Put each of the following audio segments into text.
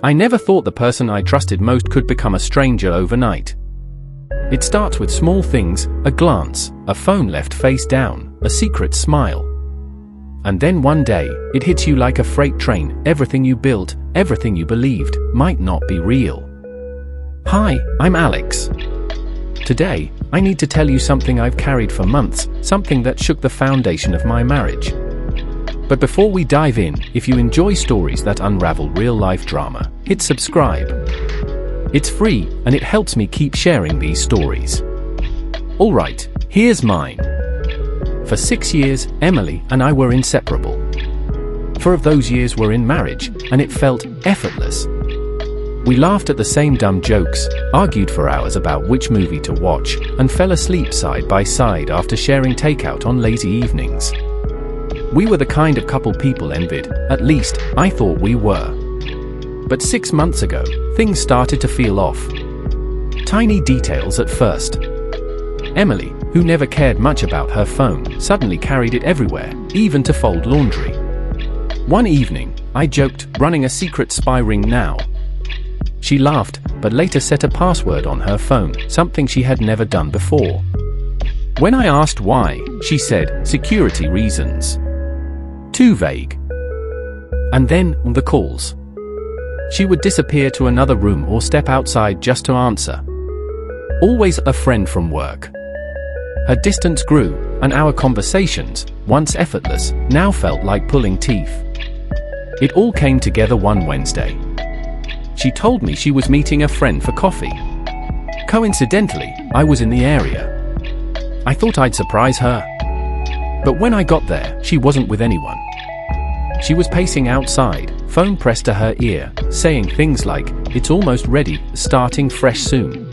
I never thought the person I trusted most could become a stranger overnight. It starts with small things, a glance, a phone left face down, a secret smile. And then one day, it hits you like a freight train. Everything you built, everything you believed, might not be real. Hi, I'm Alex. Today, I need to tell you something I've carried for months, something that shook the foundation of my marriage. But before we dive in, if you enjoy stories that unravel real-life drama, hit subscribe. It's free, and it helps me keep sharing these stories. Alright, here's mine. For 6 years, Emily and I were inseparable. 4 of those years were in marriage, and it felt effortless. We laughed at the same dumb jokes, argued for hours about which movie to watch, and fell asleep side by side after sharing takeout on lazy evenings. We were the kind of couple people envied, at least, I thought we were. But 6 months ago, things started to feel off. Tiny details at first. Emily, who never cared much about her phone, suddenly carried it everywhere, even to fold laundry. One evening, I joked, running a secret spy ring now. She laughed, but later set a password on her phone, something she had never done before. When I asked why, she said, security reasons. Too vague. And then, the calls. She would disappear to another room or step outside just to answer. Always a friend from work. Her distance grew, and our conversations, once effortless, now felt like pulling teeth. It all came together one Wednesday. She told me she was meeting a friend for coffee. Coincidentally, I was in the area. I thought I'd surprise her. But when I got there, she wasn't with anyone. She was pacing outside, phone pressed to her ear, saying things like, "It's almost ready, starting fresh soon."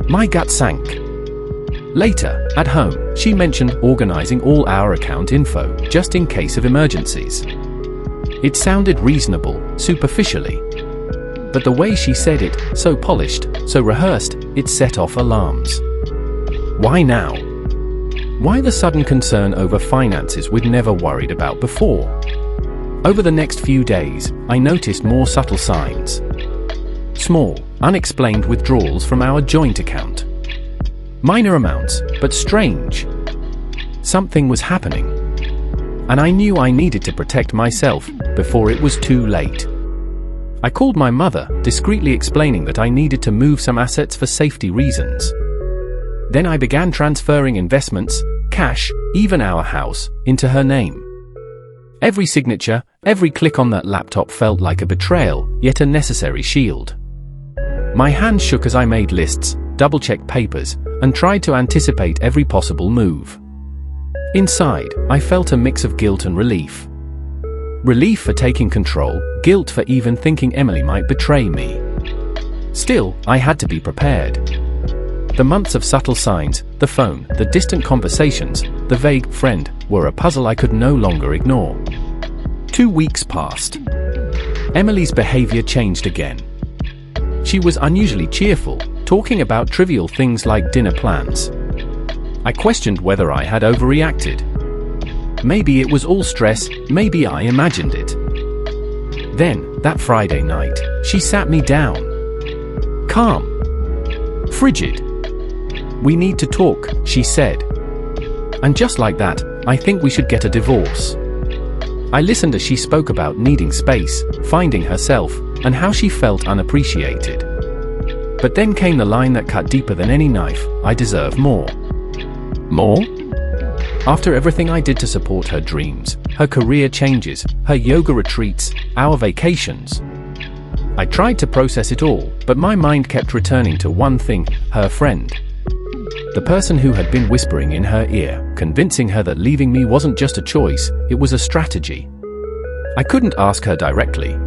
My gut sank. Later, at home, she mentioned organizing all our account info, just in case of emergencies. It sounded reasonable, superficially. But the way she said it, so polished, so rehearsed, it set off alarms. Why now? Why the sudden concern over finances we'd never worried about before? Over the next few days, I noticed more subtle signs. Small, unexplained withdrawals from our joint account. Minor amounts, but strange. Something was happening. And I knew I needed to protect myself before it was too late. I called my mother, discreetly explaining that I needed to move some assets for safety reasons. Then I began transferring investments, cash, even our house, into her name. Every signature, every click on that laptop felt like a betrayal, yet a necessary shield. My hands shook as I made lists, double-checked papers, and tried to anticipate every possible move. Inside, I felt a mix of guilt and relief. Relief for taking control, guilt for even thinking Emily might betray me. Still, I had to be prepared. The months of subtle signs, the phone, the distant conversations, the vague friend, were a puzzle I could no longer ignore. 2 weeks passed. Emily's behavior changed again. She was unusually cheerful, talking about trivial things like dinner plans. I questioned whether I had overreacted. Maybe it was all stress, maybe I imagined it. Then, that Friday night, she sat me down. Calm. Frigid. "We need to talk," she said. And just like that, I think we should get a divorce. I listened as she spoke about needing space, finding herself, and how she felt unappreciated. But then came the line that cut deeper than any knife: "I deserve more." More? After everything I did to support her dreams, her career changes, her yoga retreats, our vacations. I tried to process it all, but my mind kept returning to one thing: her friend. The person who had been whispering in her ear, convincing her that leaving me wasn't just a choice, it was a strategy. I couldn't ask her directly.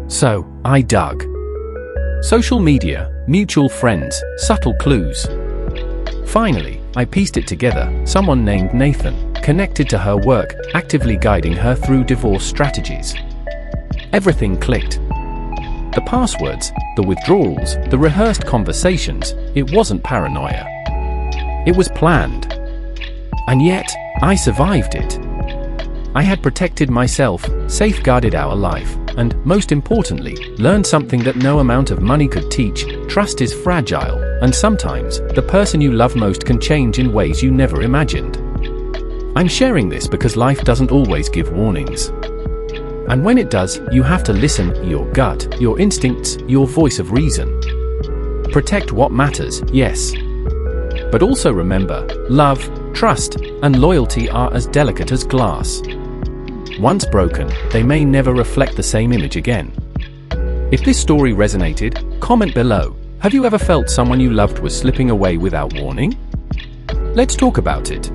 So, I dug. Social media, mutual friends, subtle clues. Finally, I pieced it together: someone named Nathan, connected to her work, actively guiding her through divorce strategies. Everything clicked. The passwords, the withdrawals, the rehearsed conversations, it wasn't paranoia. It was planned. And yet, I survived it. I had protected myself, safeguarded our life, And, most importantly, learn something that no amount of money could teach: trust is fragile, and sometimes, the person you love most can change in ways you never imagined. I'm sharing this because life doesn't always give warnings. And when it does, you have to listen: your gut, your instincts, your voice of reason. Protect what matters, yes. But also remember, love, trust, and loyalty are as delicate as glass. Once broken, they may never reflect the same image again. If this story resonated, comment below. Have you ever felt someone you loved was slipping away without warning? Let's talk about it.